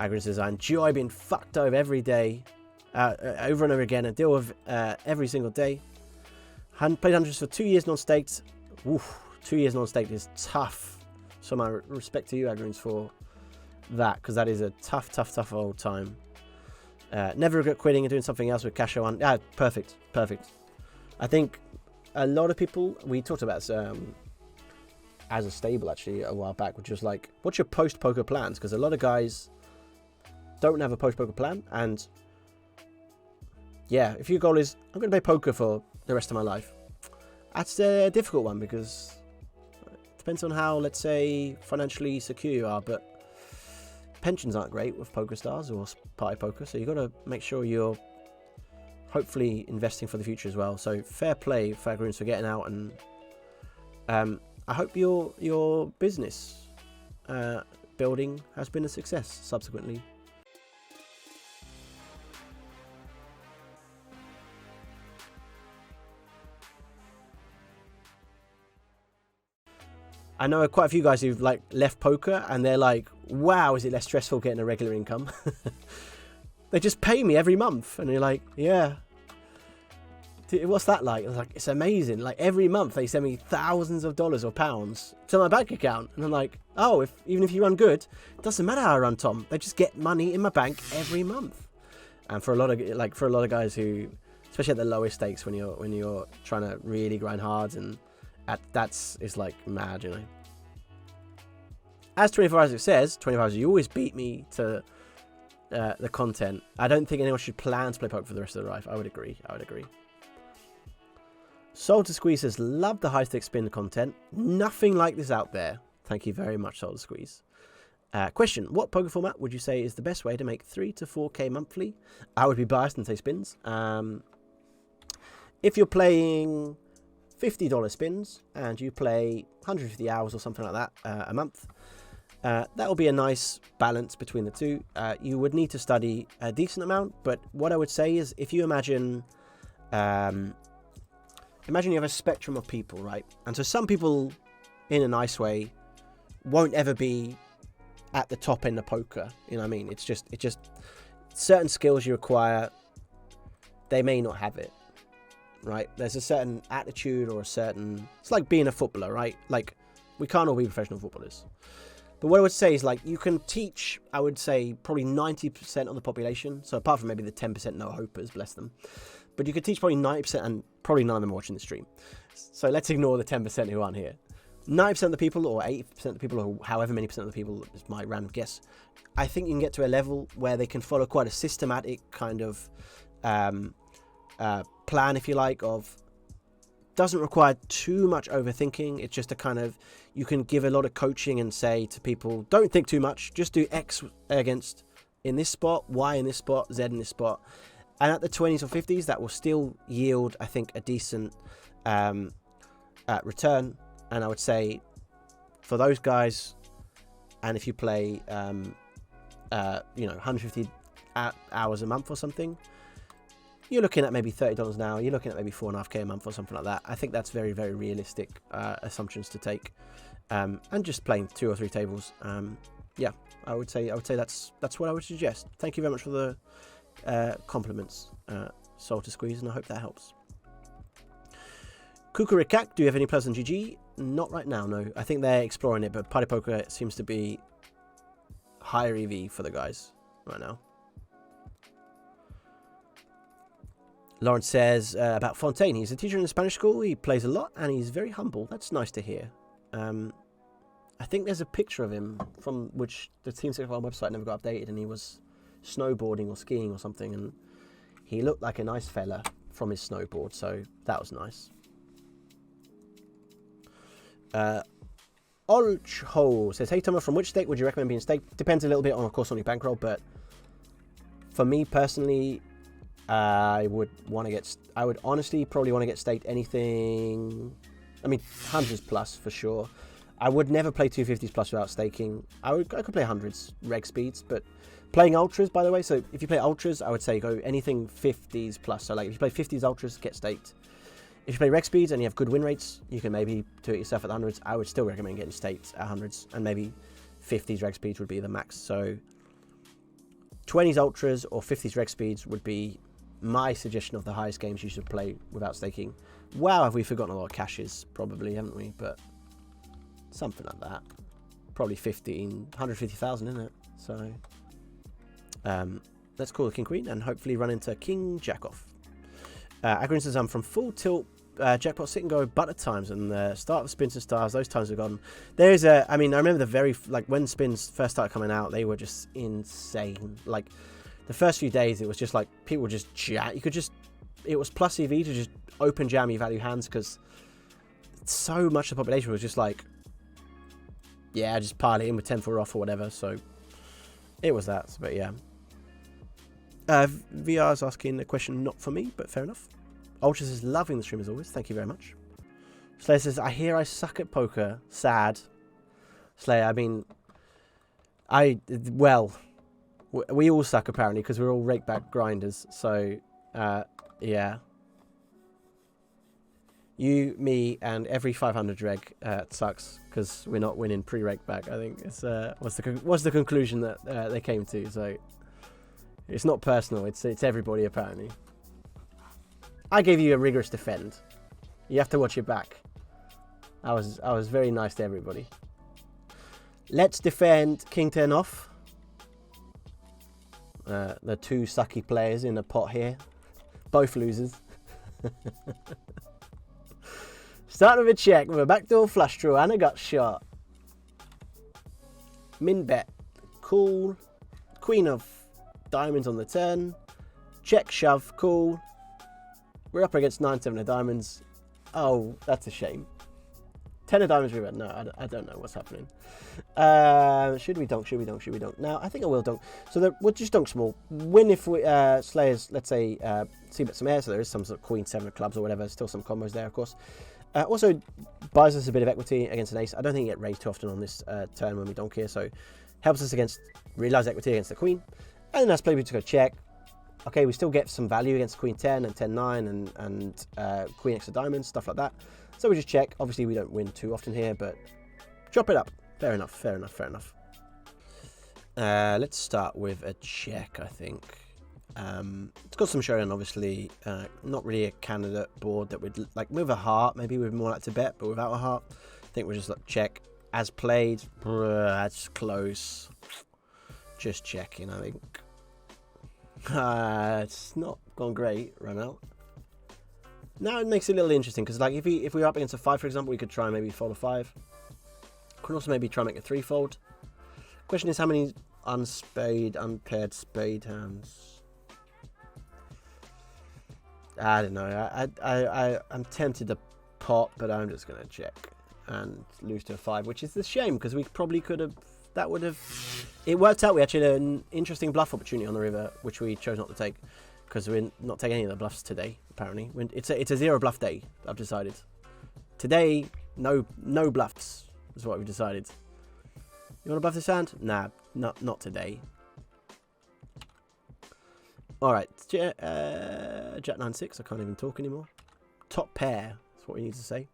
Agri's Design. GUI being fucked over every day, over and over again, and deal with every single day. Played hundreds for 2 years non-staked. Oof, 2 years non-staked is tough. So my respect to you, Agrians, for that, because that is a tough old time. Never regret quitting and doing something else with Cash on. Yeah, perfect. I think a lot of people, we talked about as a stable actually a while back, which was like, what's your post-poker plans? Because a lot of guys don't have a post-poker plan, and yeah, if your goal is, I'm going to play poker for the rest of my life, that's a difficult one, because it depends on how, let's say, financially secure you are, but pensions aren't great with PokerStars or Party Poker, so you've got to make sure you're hopefully investing for the future as well. So fair play, Fagroons, for getting out, and I hope your business building has been a success subsequently. I know quite a few guys who've like left poker and they're like, wow, is it less stressful getting a regular income? They just pay me every month, and you're like, yeah. What's that like? I was like, it's amazing. Like every month they send me thousands of dollars or pounds to my bank account, and I'm like, oh, even if you run good, it doesn't matter how I run, Tom. They just get money in my bank every month. And for a lot of guys who, especially at the lowest stakes, when you're trying to really grind hard, and it's like mad, you know. As 24 Hours, it says, 24 Hours, you always beat me to the content. I don't think anyone should plan to play poker for the rest of their life. I would agree. Soul to Squeeze says, love the high stakes spin content. Nothing like this out there. Thank you very much, Soul to Squeeze. Question, what poker format would you say is the best way to make 3 to 4k monthly? I would be biased and say spins. If you're playing $50 spins and you play 150 hours or something like that a month, that will be a nice balance between the two. You would need to study a decent amount, but what I would say is, if you imagine you have a spectrum of people, right? And so some people, in a nice way, won't ever be at the top end of poker. You know what I mean? It's just certain skills you acquire, they may not have it, right? There's a certain attitude or it's like being a footballer, right? Like, we can't all be professional footballers. But what I would say is, like, you can teach, I would say, probably 90% of the population. So apart from maybe the 10% no-hopers, bless them. But you could teach probably 90%, and probably none of them are watching the stream. So let's ignore the 10% who aren't here. 90% of the people, or 80% of the people, or however many percent of the people, is my random guess, I think you can get to a level where they can follow quite a systematic kind of plan, if you like, of doesn't require too much overthinking. It's just a kind of, you can give a lot of coaching and say to people, don't think too much, just do X against in this spot, Y in this spot, Z in this spot. And at the 20s or 50s, that will still yield, I think, a decent return. And I would say for those guys, and if you play, 150 hours a month or something, you're looking at maybe $30 an hour. You're looking at maybe 4.5k a month or something like that. I think that's very, very realistic assumptions to take. And just playing 2 or 3 tables. Yeah, I would say that's what I would suggest. Thank you very much for the compliments, Soul to Squeeze, and I hope that helps. Kukurikak, do you have any plans on GG? Not right now, no. I think they're exploring it, but Party Poker seems to be higher EV for the guys right now. Lawrence says about Fontaine, he's a teacher in a Spanish school, he plays a lot, and he's very humble. That's nice to hear. I think there's a picture of him from which the Team 65 website never got updated, and he was snowboarding or skiing or something, and he looked like a nice fella from his snowboard, so that was nice. Olcho says, hey Tomo, from which stake would you recommend being staked? Depends a little bit on, of course, on your bankroll, but for me personally, I would honestly probably want to get staked anything, I mean, hundreds plus for sure. I would never play 250s plus without staking. I could play hundreds reg speeds, but playing ultras, by the way, so if you play ultras, I would say go anything 50s plus. So like if you play 50s ultras, get staked. If you play reg speeds and you have good win rates, you can maybe do it yourself at the hundreds. I would still recommend getting staked at hundreds, and maybe 50s reg speeds would be the max. So 20s ultras or 50s reg speeds would be my suggestion of the highest games you should play without staking. Wow, have we forgotten a lot of caches? Probably, haven't we? But something like that. Probably 150,000, isn't it? So let's call the King Queen and hopefully run into King Jack off. Agrin says I'm from full tilt jackpot sit and go butter times, and the start of spins and stars, those times are gone. There's a, I mean, I remember when spins first started coming out, they were just insane. Like the first few days, it was just like people just jam. It was plus EV to just open jam your value hands, because so much of the population was just like, yeah, just pile it in with 10 for off or whatever. So it was that. But yeah. VR's asking a question not for me, but fair enough. Ultras is loving the stream as always. Thank you very much. Slayer says, I hear I suck at poker. Sad. Slayer, I mean, well, we all suck apparently, because we're all rake back grinders. So, yeah. You, me, and every 500 reg sucks, because we're not winning pre-rake back. I think it's was the conclusion that they came to. So it's not personal. It's everybody apparently. I gave you a rigorous defend. You have to watch your back. I was very nice to everybody. Let's defend King 10 off. The two sucky players in the pot here, both losers. Starting with a check with a backdoor flush draw and a gut shot. Min bet. Cool. Queen of diamonds on the turn. Check, shove, cool. We're up against 9-7 of diamonds. Oh, that's a shame. 10 of diamonds reroll. No, I don't know what's happening. Should we donk? Should we donk? Should we donk? No, I think I will donk. So we'll just donk small. Win if we Slayers, let's say, see bet some air. So there is some sort of Queen 7 of clubs or whatever. Still some combos there, of course. Also buys us a bit of equity against an ace. I don't think you get raised too often on this turn when we donk here. So helps us against realized equity against the Queen. And then that's play we just go check. Okay, we still get some value against Queen 10 and 10-9 and Queen X of diamonds, stuff like that. So we just check. Obviously, we don't win too often here, but chop it up. Fair enough, fair enough, fair enough. Let's start with a check, I think. It's got some showdown, obviously. Not really a candidate board that would, like, with a heart, maybe we'd more like to bet, but without a heart, I think we'll just like, check. As played, that's close. Just checking, I think. It's not gone great, run out. Now it makes it a little interesting, because like if we were up against a 5, for example, we could try and maybe fold a 5. Could also maybe try and make a 3-fold. Question is how many unpaired spade hands. I don't know. I'm tempted to pot, but I'm just gonna check and lose to a 5, which is a shame, because we probably could have. That would have. It worked out. We actually had an interesting bluff opportunity on the river, which we chose not to take, because we're not taking any of the bluffs today. Apparently, it's a 0 bluff day. I've decided today. No bluffs is what we've decided. You want to bluff this hand? Nah, not today. All right, Jack 9-6. I can't even talk anymore. Top pair. That's what we need to say.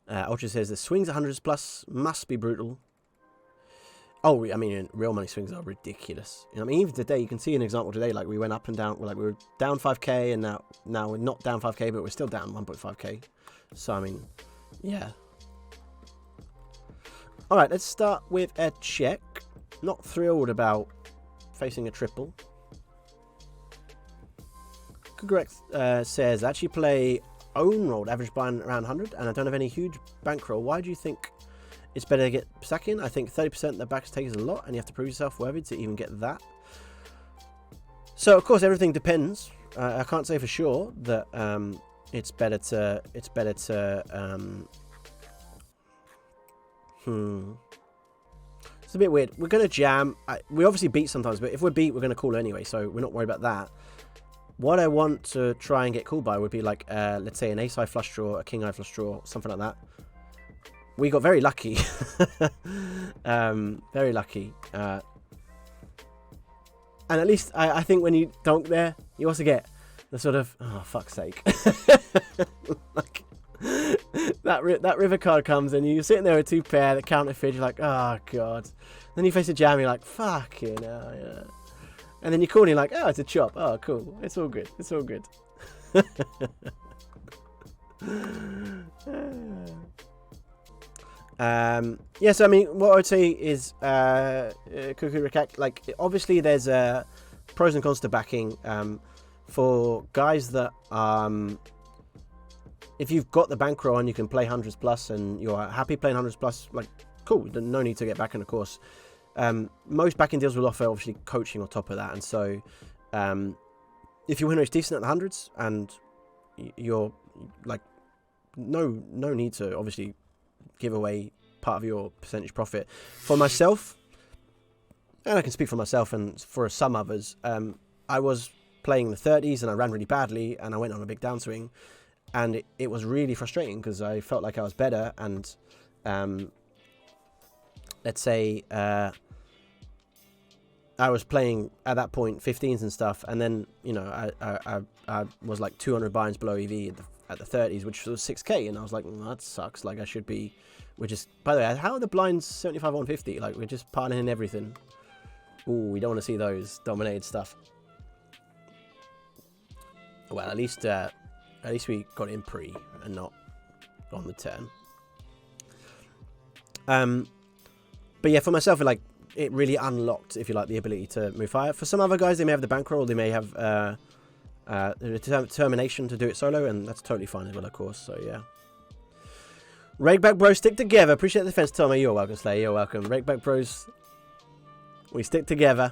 Ultra says the swings 100s plus must be brutal. Oh, I mean, real money swings are ridiculous. I mean, even today, you can see an example today. Like we went up and down. Like we were down 5k, and now we're not down 5k, but we're still down 1.5k. So I mean, yeah. All right, let's start with a check. Not thrilled about facing a triple. Correct says actually play own rolled average buy around 100, and I don't have any huge bankroll. Why do you think it's better to get stack in? I think 30% the backs take is a lot, and you have to prove yourself worthy to even get that. So of course everything depends. I can't say for sure that it's better to it's a bit weird. We're gonna jam. We obviously beat sometimes, but if we're beat, we're gonna call anyway, so we're not worried about that. What I want to try and get called by would be like, let's say an ace-high flush draw, a king-high flush draw, something like that. We got very lucky. Very lucky. And at least I think when you donk there, you also get the sort of, oh, fuck's sake. Like, that river card comes and you're sitting there with 2 pair, the counterfeit, you're like, oh god. Then you face a jam, you're like, fuck you know, yeah. And then you call and you're like, oh, it's a chop. Oh, cool. It's all good. It's all good. Yeah, so I mean, what I would say is, Cuckoo Rickac, like, obviously there's pros and cons to backing. For guys that, if you've got the bankroll and you can play 100s plus and you're happy playing 100s plus, like, cool, no need to get back in the course. Most backing deals will offer, obviously, coaching on top of that. And so, if your win rate's decent at the 100s and you're, like, no need to, obviously, give away part of your percentage profit. For myself, and I can speak for myself and for some others, I was playing the 30s and I ran really badly and I went on a big downswing, and it was really frustrating because I felt like I was better, and let's say I was playing at that point 15s and stuff, and then, you know, I was like 200 binds below EV at the 30s, which was 6k, and I was like, that sucks. Like, I should be, we're just, by the way, how are the blinds 75 on 50? Like, we're just piling in everything. Ooh, we don't want to see those dominated stuff. Well, at least we got in pre and not on the turn. But yeah, for myself, it really unlocked, if you like, the ability to move higher. For some other guys, they may have the bankroll, they may have the determination to do it solo, and that's totally fine as well, of course. So yeah. Rakeback Bros stick together. Appreciate the defense, Tommy. You're welcome, Slayer. You're welcome. Rakeback Bros, we stick together.